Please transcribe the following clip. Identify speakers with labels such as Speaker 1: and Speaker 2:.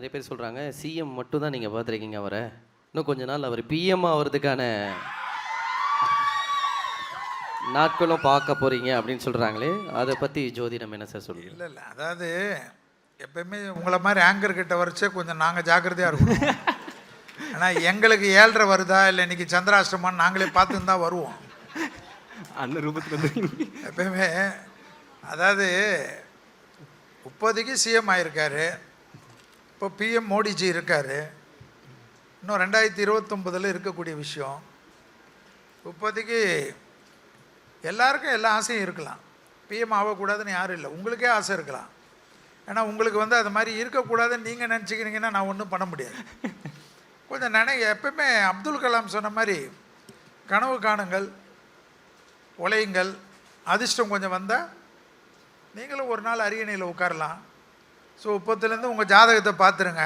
Speaker 1: நிறைய பேர் சொல்கிறாங்க சிஎம் மட்டும் தான் நீங்கள் பார்த்துருக்கீங்க அவரை, இன்னும் கொஞ்ச நாள் அவர் பிஎம் ஆகிறதுக்கான நாட்களும் பார்க்க போகிறீங்க அப்படின்னு சொல்கிறாங்களே, அதை பற்றி ஜோதிடம் என்ன சார் சொல்லுங்கள்?
Speaker 2: இல்லை இல்லை, அதாவது எப்பயுமே உங்களை மாதிரி ஆங்கர் கிட்ட வரைச்சே கொஞ்சம் நாங்கள் ஜாக்கிரதையாக இருக்கணும். ஆனால் எங்களுக்கு 7:30 வருதா இல்லை இன்னைக்கு சந்திராஷ்டமான்னு நாங்களே பார்த்துன்னு தான் வருவோம்
Speaker 3: அந்த ரூபத்தில்.
Speaker 2: எப்பயுமே அதாவது இப்போதைக்கு சிஎம் ஆகியிருக்காரு, இப்போ பிஎம் மோடிஜி இருக்கார், இன்னும் 2029 இருக்கக்கூடிய விஷயம். இப்போதைக்கு எல்லாருக்கும் எல்லா ஆசையும் இருக்கலாம், பிஎம் ஆகக்கூடாதுன்னு யாரும் இல்லை, உங்களுக்கே ஆசை இருக்கலாம். ஏன்னா உங்களுக்கு அது மாதிரி இருக்கக்கூடாதுன்னு நீங்கள் நினச்சிக்கிறீங்கன்னா நான் ஒன்றும் பண்ண முடியாது. கொஞ்சம் எப்பவுமே அப்துல் கலாம் சொன்ன மாதிரி கனவு காணுங்கள், உழையுங்கள், அதிர்ஷ்டம் கொஞ்சம் வந்தால் நீங்களும் ஒரு நாள் அரியணையில் உட்காரலாம். ஸோ இப்போத்துலேருந்து உங்கள் ஜாதகத்தை பார்த்துருங்க.